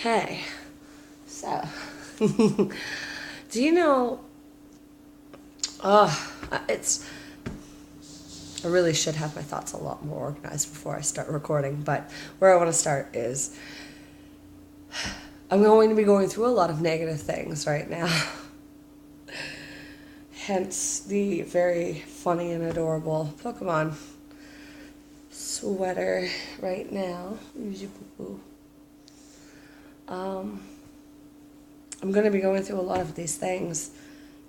Okay, so do you know? It's. I really should have my thoughts a lot more organized before I start recording, but where I want to start is I'm going to be going through a lot of negative things right now. Hence the very funny and adorable Pokemon sweater right now. Um, I'm going to be going through a lot of these things,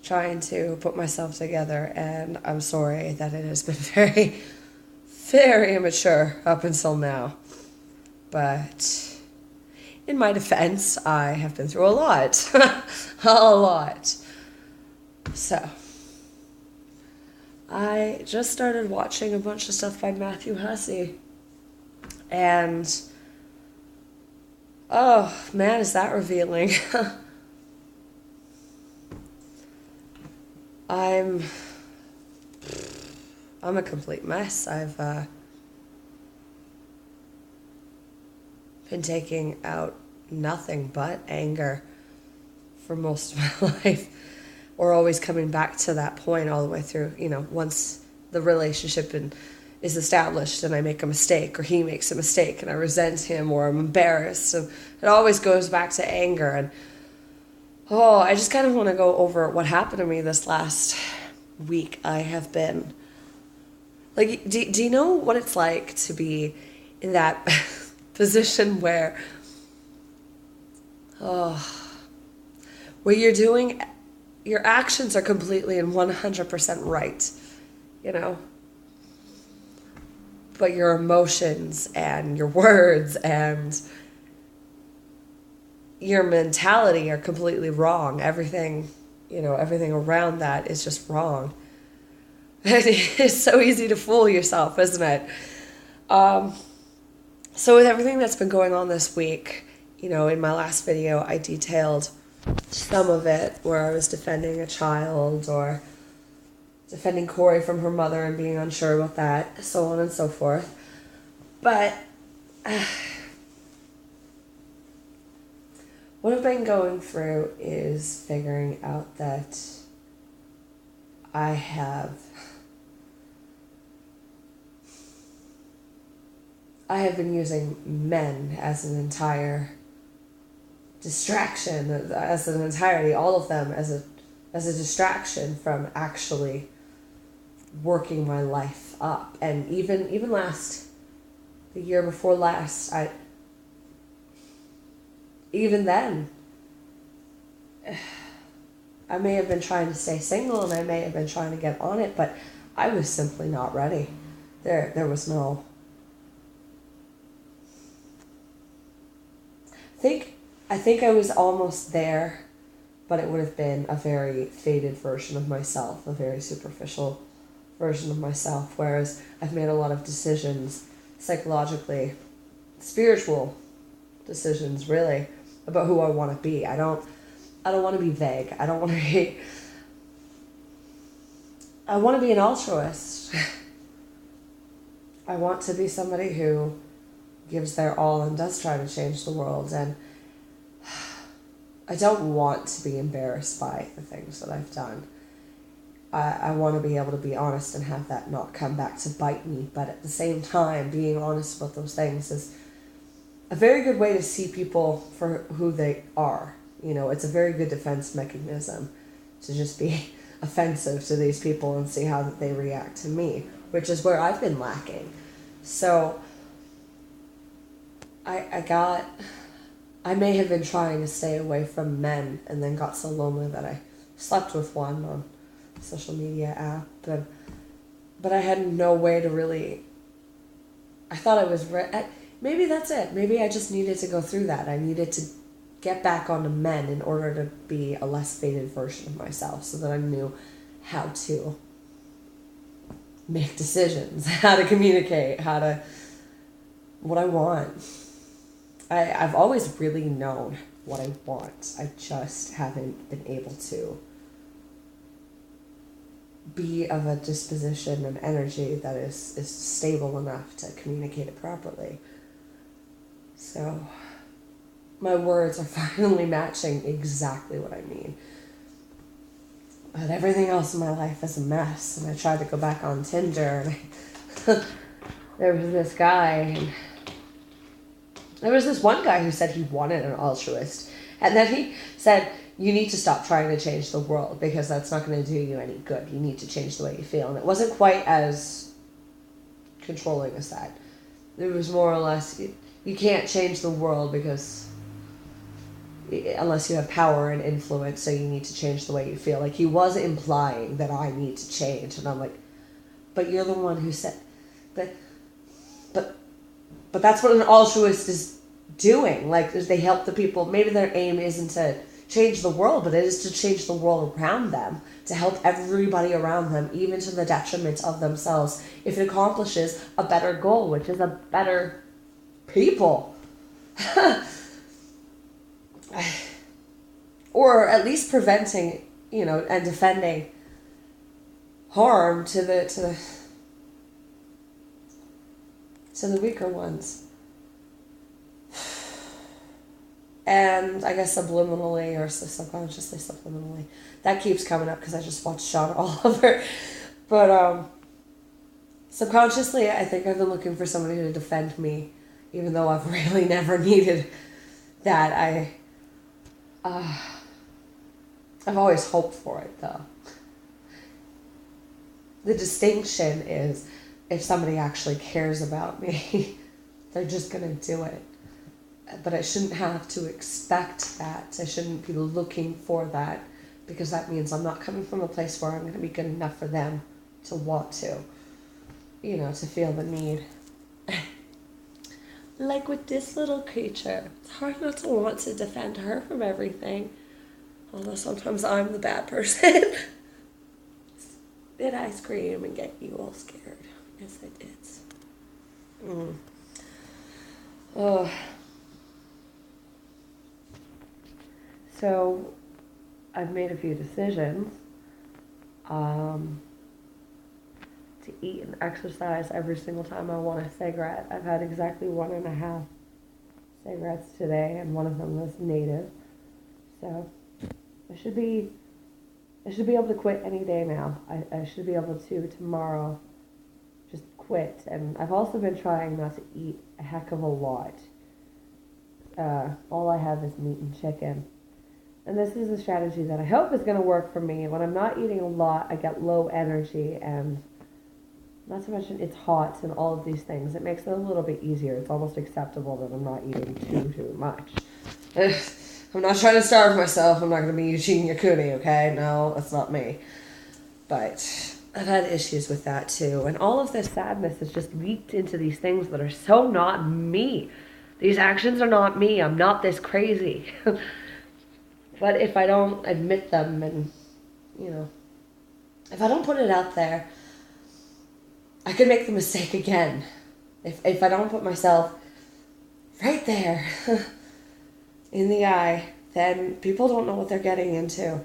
trying to put myself together, and I'm sorry that it has been very, very immature up until now. But in my defense, I have been through a lot. A lot. So, I just started watching a bunch of stuff by Matthew Hussey. And, oh man, is that revealing. I'm a complete mess. I've been taking out nothing but anger for most of my life, or always coming back to that point all the way through. Once the relationship is established and I make a mistake or he makes a mistake and I resent him or I'm embarrassed, so it always goes back to anger. And I just kind of want to go over what happened to me this last week. I have been like, do you know what it's like to be in that position where your actions are completely and 100% right, but your emotions and your words and your mentality are completely wrong. Everything around that is just wrong. It's so easy to fool yourself, isn't it? So with everything that's been going on this week, in my last video, I detailed some of it where I was defending a child or defending Corey from her mother and being unsure about that, so on and so forth. But what I've been going through is figuring out that I have been using men as an entire distraction, as an entirety, all of them as a distraction from actually working my life up. And even the year before last, even then, I may have been trying to stay single and I may have been trying to get on it, but I was simply not ready. There was no... I think I was almost there, but it would have been a very faded version of myself, a very superficial version of myself, whereas I've made a lot of decisions psychologically, spiritual decisions really, about who I want to be. I don't want to be vague. I want to be an altruist. I want to be somebody who gives their all and does try to change the world, and I don't want to be embarrassed by the things that I've done. I want to be able to be honest and have that not come back to bite me, but at the same time, being honest about those things is a very good way to see people for who they are. It's a very good defense mechanism to just be offensive to these people and see how they react to me, which is where I've been lacking. So I may have been trying to stay away from men and then got so lonely that I slept with one on a social media app. But I had no way to really... I thought I was... maybe that's it. Maybe I just needed to go through that. I needed to get back onto men in order to be a less faded version of myself so that I knew how to make decisions, how to communicate, what I want. I've always really known what I want. I just haven't been able to be of a disposition and energy that is stable enough to communicate it properly. So my words are finally matching exactly what I mean. But everything else in my life is a mess. And I tried to go back on Tinder, and there was this guy, and there was this one guy who said he wanted an altruist. And then he said, you need to stop trying to change the world because that's not going to do you any good. You need to change the way you feel. And it wasn't quite as controlling as that. It was more or less, you can't change the world because unless you have power and influence, so you need to change the way you feel. Like, he was implying that I need to change. And I'm like, but you're the one who said, but that's what an altruist is doing. Like, they help the people. Maybe their aim isn't to change the world, but it is to change the world around them, to help everybody around them, even to the detriment of themselves, if it accomplishes a better goal, which is a better people. Or at least preventing, and defending harm to the weaker ones. And I guess subliminally or subconsciously subliminally, that keeps coming up because I just watched Sean Oliver. But subconsciously, I think I've been looking for somebody to defend me, even though I've really never needed that. I've always hoped for it, though. The distinction is if somebody actually cares about me, they're just going to do it. But I shouldn't have to expect that. I shouldn't be looking for that, because that means I'm not coming from a place where I'm going to be good enough for them to want to, to feel the need. Like with this little creature, it's hard not to want to defend her from everything. Although sometimes I'm the bad person. Did I scream and get you all scared? Yes, I did. Oh. So, I've made a few decisions to eat and exercise every single time I want a cigarette. I've had exactly 1.5 cigarettes today, and one of them was native. So, I should be able to quit any day now. I should be able to tomorrow just quit. And I've also been trying not to eat a heck of a lot. All I have is meat and chicken. And this is a strategy that I hope is going to work for me. When I'm not eating a lot, I get low energy, and not to mention it's hot and all of these things. It makes it a little bit easier. It's almost acceptable that I'm not eating too much. I'm not trying to starve myself. I'm not going to be eating yakuni, okay? No, that's not me. But I've had issues with that too. And all of this sadness has just leaked into these things that are so not me. These actions are not me. I'm not this crazy. But if I don't admit them and, if I don't put it out there, I could make the mistake again. If I don't put myself right there in the eye, then people don't know what they're getting into.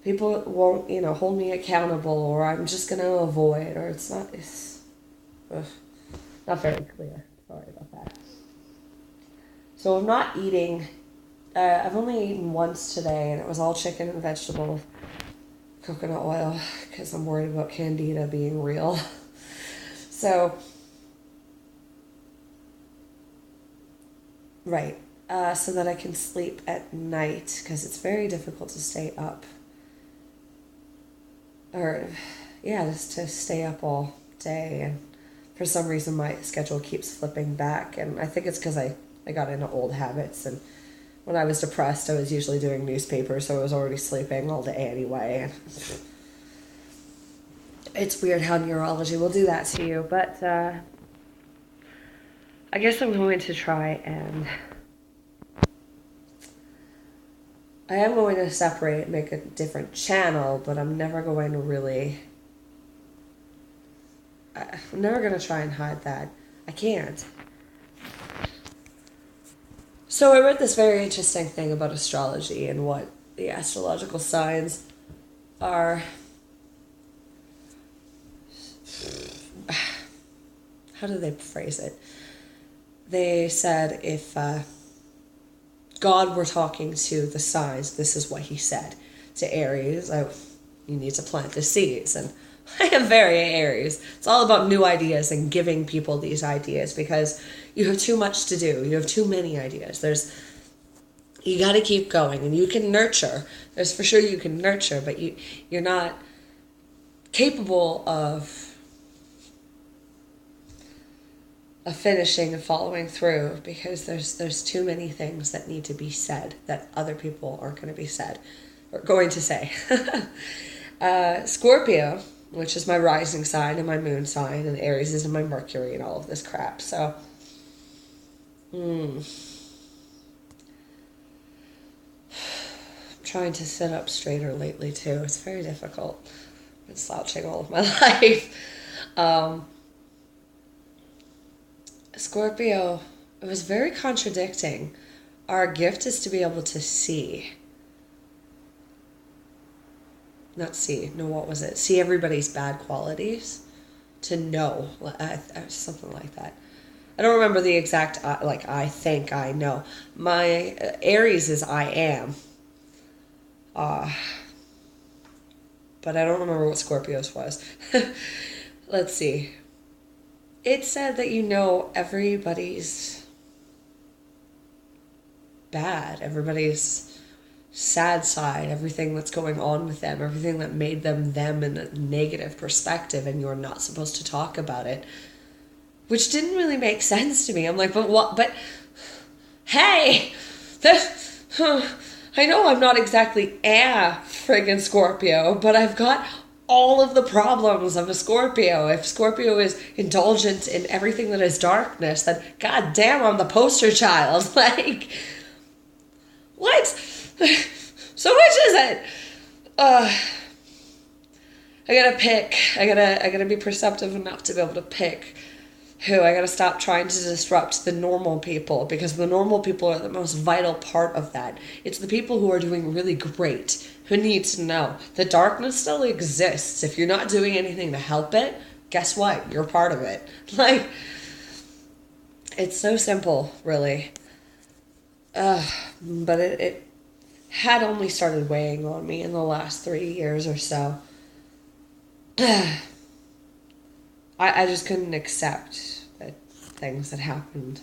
People won't, hold me accountable, or I'm just going to avoid, or it's not very clear. Sorry about that. So I'm not eating. I've only eaten once today, and it was all chicken and vegetables, coconut oil, because I'm worried about candida being real. So, right, so that I can sleep at night, because it's very difficult to stay up. Just to stay up all day, and for some reason my schedule keeps flipping back, and I think it's because I got into old habits, and when I was depressed, I was usually doing newspapers, so I was already sleeping all day anyway. It's weird how neurology will do that to you, but I guess I'm going to try, and I am going to separate, make a different channel, but I'm never going to I'm never going to try and hide that. I can't. So I read this very interesting thing about astrology and what the astrological signs are. How do they phrase it? They said if God were talking to the signs, this is what he said. To Aries, you need to plant the seeds. And I am very Aries. It's all about new ideas and giving people these ideas because you have too much to do. You have too many ideas. You got to keep going, and you can nurture. There's for sure you can nurture, but you're not capable of finishing and following through because there's too many things that need to be said that other people aren't going to be said or going to say. Scorpio, which is my rising sign and my moon sign, and Aries is in my Mercury and all of this crap. So, I'm trying to sit up straighter lately too. It's very difficult. I've been slouching all of my life. Scorpio, it was very contradicting. Our gift is to be able to see. Not see, no, what was it? See everybody's bad qualities. To know, something like that. I don't remember the exact, I think I know. My Aries is I am. But I don't remember what Scorpio's was. Let's see. It said that everybody's bad, everybody's sad side, everything that's going on with them, everything that made them in a negative perspective, and you're not supposed to talk about it, which didn't really make sense to me. I'm like, but what? But hey, I know I'm not exactly a friggin' Scorpio, but I've got all of the problems of a Scorpio. If Scorpio is indulgent in everything that is darkness, then god damn, I'm the poster child. Like, what? So which is it? I gotta pick. I gotta be perceptive enough to be able to pick who. I gotta stop trying to disrupt the normal people, because the normal people are the most vital part of that. It's the people who are doing really great who need to know the darkness still exists. If you're not doing anything to help it, guess what? You're part of it. Like, it's so simple, really. But it had only started weighing on me in the last 3 years or so. I just couldn't accept that things that happened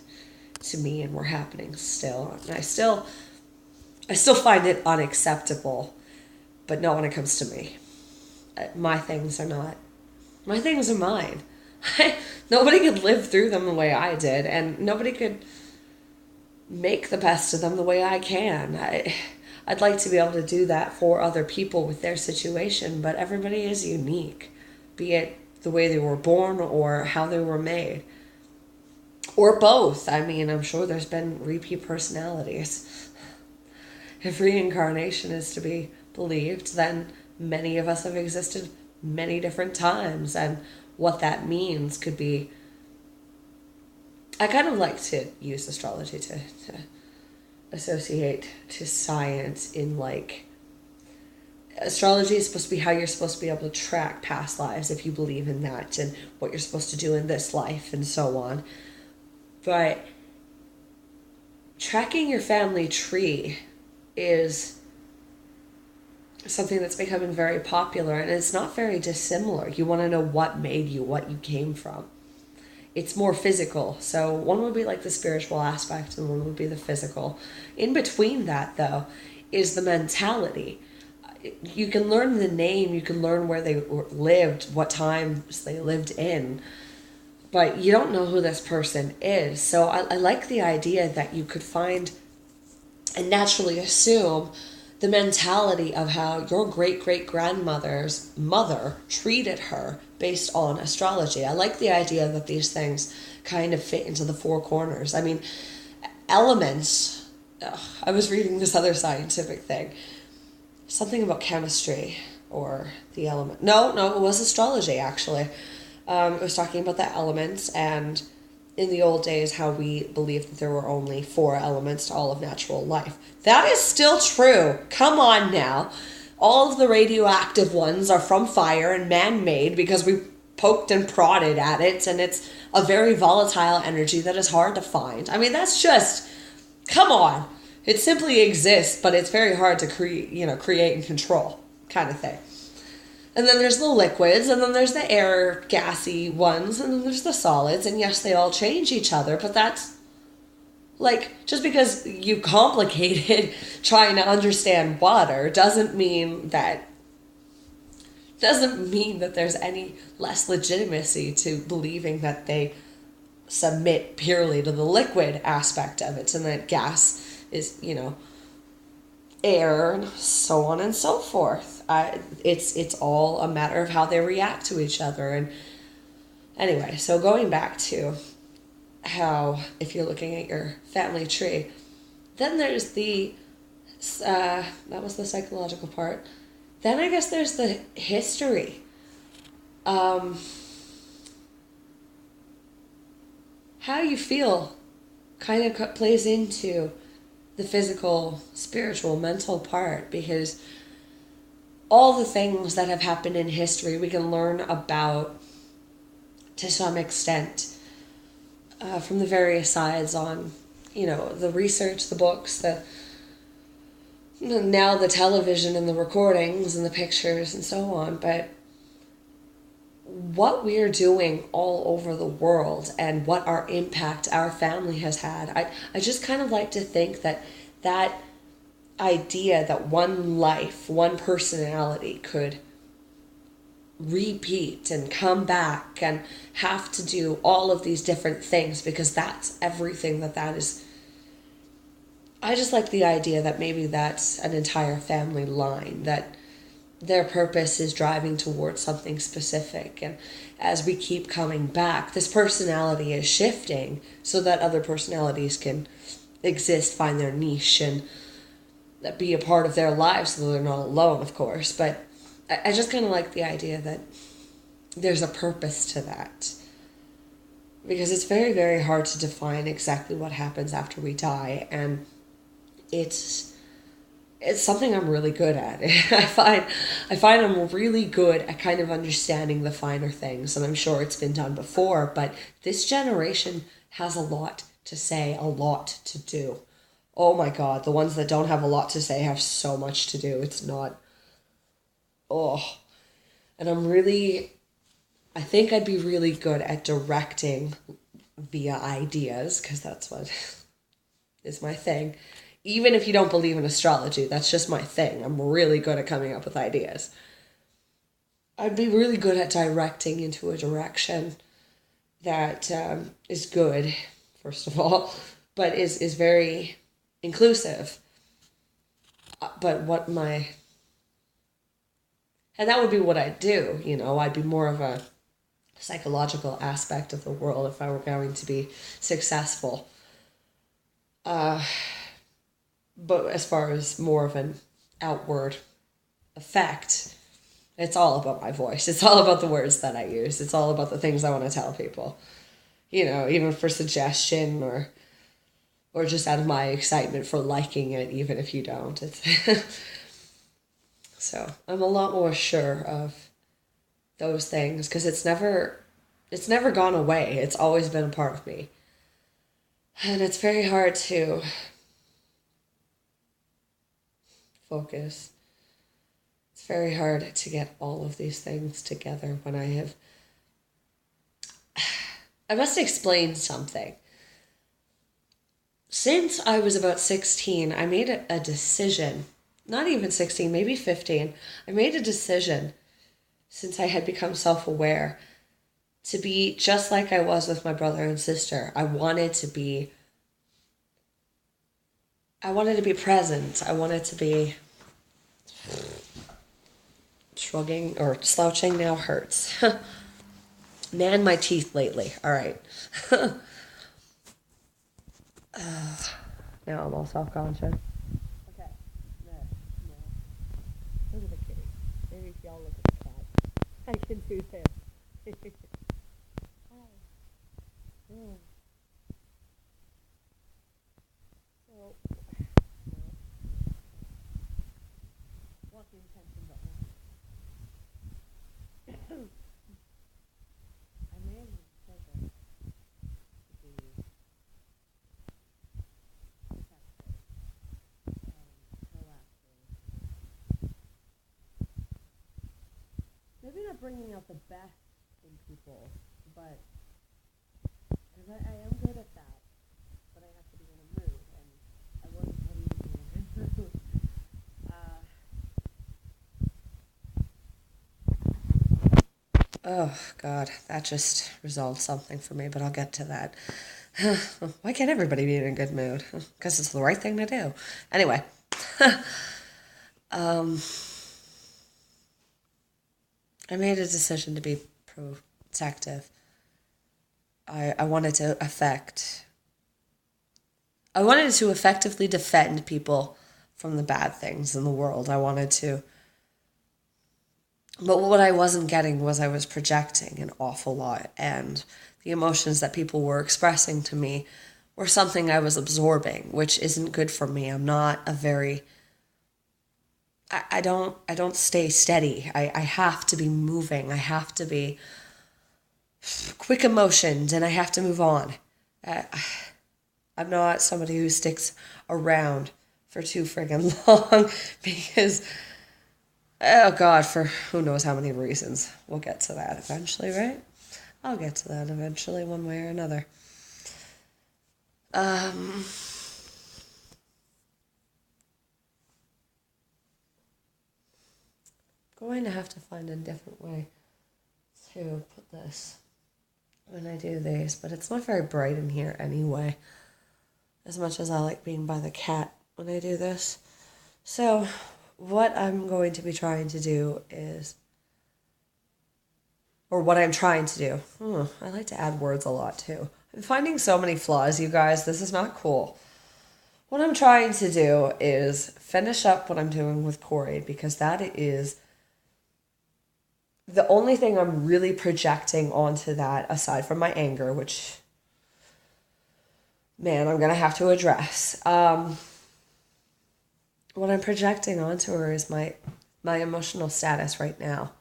to me and were happening still. And I still find it unacceptable, but not when it comes to me. My things are not. My things are mine. Nobody could live through them the way I did, and nobody could make the best of them the way I can. I'd like to be able to do that for other people with their situation, but everybody is unique, be it the way they were born or how they were made, or both. I mean, I'm sure there's been repeat personalities. If reincarnation is to be believed, then many of us have existed many different times, and what that means could be... I kind of like to use astrology to associate to science in, like, astrology is supposed to be how you're supposed to be able to track past lives if you believe in that, and what you're supposed to do in this life and so on. But tracking your family tree is something that's becoming very popular, and it's not very dissimilar. You want to know what made you, what you came from. It's more physical. So one would be like the spiritual aspect, and one would be the physical. In between that, though, is the mentality. You can learn the name, you can learn where they lived, what times they lived in, but you don't know who this person is. So I like the idea that you could find and naturally assume the mentality of how your great-great-grandmother's mother treated her based on astrology. I like the idea that these things kind of fit into the four corners. I mean, elements. I was reading this other scientific thing. Something about chemistry or the element. No, it was astrology, actually. It was talking about the elements, and in the old days how we believed that there were only 4 elements to all of natural life. That is still true. Come on now. All of the radioactive ones are from fire and man-made because we poked and prodded at it, and it's a very volatile energy that is hard to find. I mean, that's just... Come on. It simply exists, but it's very hard to create and control kind of thing. And then there's the liquids, and then there's the air gassy ones, and then there's the solids, and yes, they all change each other, but that's like, just because you complicated trying to understand water doesn't mean that there's any less legitimacy to believing that they submit purely to the liquid aspect of it, and that gas is, air, and so on and so forth. It's all a matter of how they react to each other. And anyway, so going back to how, if you're looking at your family tree, then there's that was the psychological part. Then I guess there's the history. Um, how you feel kind of plays into the physical, spiritual, mental part, because all the things that have happened in history we can learn about to some extent from the various sides on, the research, the books, now the television and the recordings and the pictures and so on. But what we're doing all over the world and what our impact our family has had, I just kind of like to think that idea that one life, one personality could repeat and come back and have to do all of these different things, because that's everything that is. I just like the idea that maybe that's an entire family line, that their purpose is driving towards something specific, and as we keep coming back, this personality is shifting so that other personalities can exist, find their niche, and be a part of their lives, so they're not alone, of course. But I just kind of like the idea that there's a purpose to that, because it's very, very hard to define exactly what happens after we die, and it's something I'm really good at. I find I'm really good at kind of understanding the finer things, and I'm sure it's been done before, but this generation has a lot to say, a lot to do. Oh my god, the ones that don't have a lot to say have so much to do. It's not. Oh. And I think I'd be really good at directing via ideas, because that's what is my thing. Even if you don't believe in astrology, that's just my thing. I'm really good at coming up with ideas. I'd be really good at directing into a direction that is good, first of all, but is very inclusive. But and that would be what I'd do, I'd be more of a psychological aspect of the world if I were going to be successful. But as far as more of an outward effect, it's all about my voice. It's all about the words that I use. It's all about the things I want to tell people. Even for suggestion or just out of my excitement for liking it, even if you don't. So I'm a lot more sure of those things, because it's never gone away. It's always been a part of me. And it's very hard to focus. It's very hard to get all of these things together when I must explain something. Since I was about 16, I made a decision. Not even 16, maybe 15. I made a decision, since I had become self-aware, to be just like I was with my brother and sister. I wanted to be present. I wanted to be shrugging or slouching now hurts. Man, my teeth lately. All right. Now I'm all self-conscious. Okay. No. Look at the kitty. Maybe if y'all look at the cat, I can do this. Hi. Mm. So, what the intentions of I made a decision to be protected. bringing out the best in people, but because I am good at that, but I have to be in a mood, and I wasn't ready to be in a good mood. Oh, God, that just resolved something for me, but I'll get to that. Why can't everybody be in a good mood? Because it's the right thing to do. Anyway, I made a decision to be protective. I wanted to effectively defend people from the bad things in the world. But what I wasn't getting was I was projecting an awful lot, and the emotions that people were expressing to me were something I was absorbing, which isn't good for me. I'm not a very I don't stay steady. I have to be moving. I have to be quick emotions, and I have to move on. I'm not somebody who sticks around for too friggin' long because, oh God, for who knows how many reasons. We'll get to that eventually, right? I'll get to that eventually, one way or another. Going to have to find a different way to put this when I do these, but it's not very bright in here anyway, as much as I like being by the cat when I do this. So what I'm going to be trying to do is, or what I'm trying to do, I like to add words a lot too. I'm finding so many flaws, you guys. This is not cool. What I'm trying to do is finish up what I'm doing with Corey, because that is the only thing I'm really projecting onto that, aside from my anger, which, man, I'm going to have to address. What I'm projecting onto her is my emotional status right now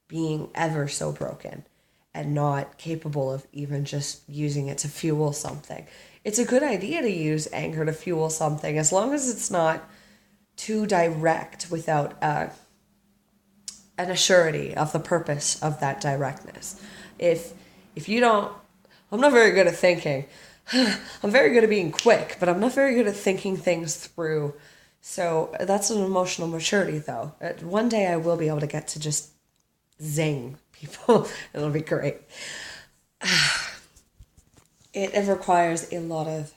being ever so broken and not capable of even just using it to fuel something. It's a good idea to use anger to fuel something, as long as it's not too direct without an assurity of the purpose of that directness. If you don't, I'm not very good at thinking. I'm very good at being quick, but I'm not very good at thinking things through. So that's an emotional maturity, though. One day I will be able to get to just zing people. It'll be great. It requires a lot of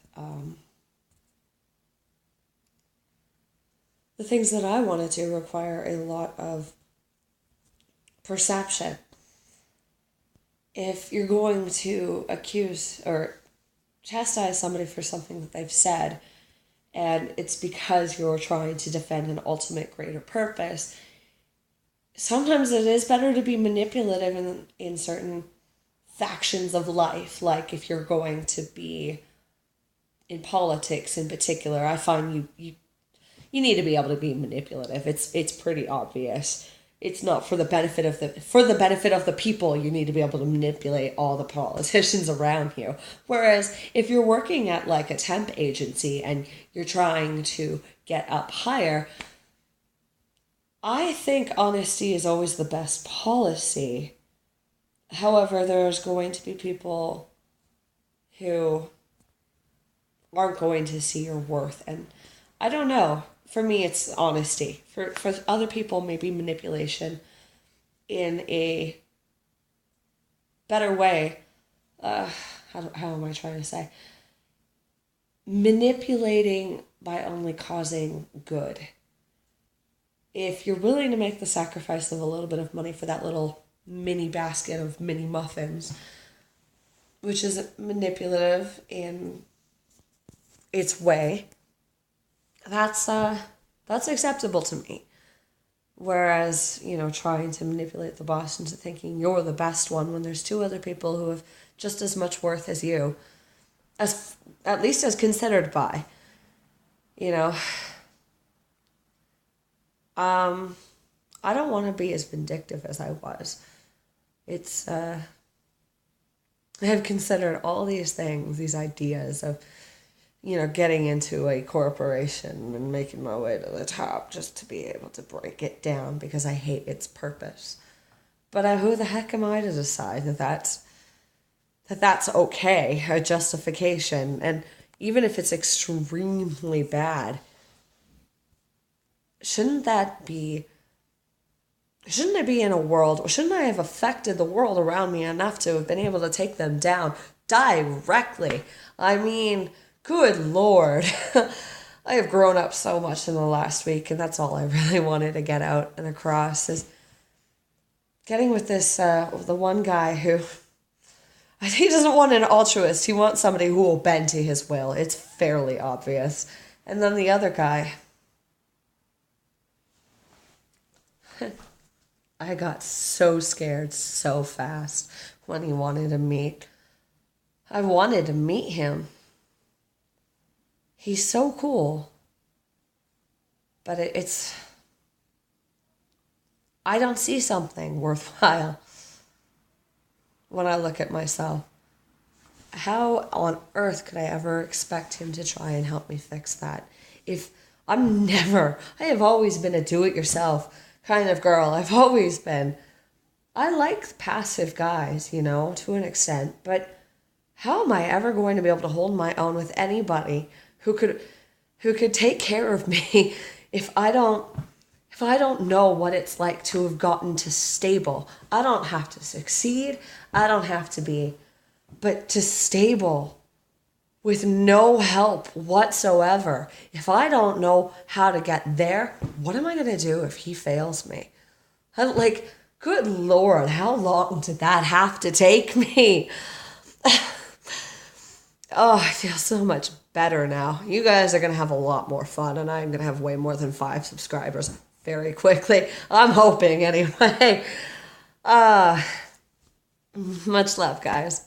the things that I want to do require a lot of perception. If you're going to accuse or chastise somebody for something that they've said, and it's because you're trying to defend an ultimate greater purpose, sometimes it is better to be manipulative in certain factions of life. Like if you're going to be in politics in particular, I find you need to be able to be manipulative. It's pretty obvious. It's not for the benefit of the people. You need to be able to manipulate all the politicians around you. Whereas if you're working at like a temp agency and you're trying to get up higher, I think honesty is always the best policy. However, there's going to be people who aren't going to see your worth, and I don't know. For me, it's honesty. For other people, maybe manipulation in a better way. How am I trying to say? Manipulating by only causing good. If you're willing to make the sacrifice of a little bit of money for that little mini basket of mini muffins, which is manipulative in its way, that's acceptable to me. Whereas, trying to manipulate the boss into thinking you're the best one when there's two other people who have just as much worth as you, as at least as considered by, I don't want to be as vindictive as I was. It's, I have considered all these things, these ideas of, getting into a corporation and making my way to the top just to be able to break it down because I hate its purpose. But who the heck am I to decide that that's okay, a justification? And even if it's extremely bad, shouldn't that be shouldn't I be in a world, shouldn't I have affected the world around me enough to have been able to take them down directly? I mean, good Lord. I have grown up so much in the last week, and that's all I really wanted to get out and across is getting with this, the one guy who, he doesn't want an altruist. He wants somebody who will bend to his will. It's fairly obvious. And then the other guy, I got so scared so fast when he wanted to meet. I wanted to meet him. He's so cool. But I don't see something worthwhile when I look at myself. How on earth could I ever expect him to try and help me fix that? If I have always been a do it yourself kind of girl. I've always been. I like passive guys, to an extent, but how am I ever going to be able to hold my own with anybody who could take care of me if I don't know what it's like to have gotten to stable? I don't have to succeed. I don't have to be, but to stable with no help whatsoever. If I don't know how to get there, what am I going to do if he fails me? Like, good Lord, how long did that have to take me? Oh, I feel so much better now. You guys are going to have a lot more fun, and I'm going to have way more than 5 subscribers very quickly. I'm hoping, anyway. Much love, guys.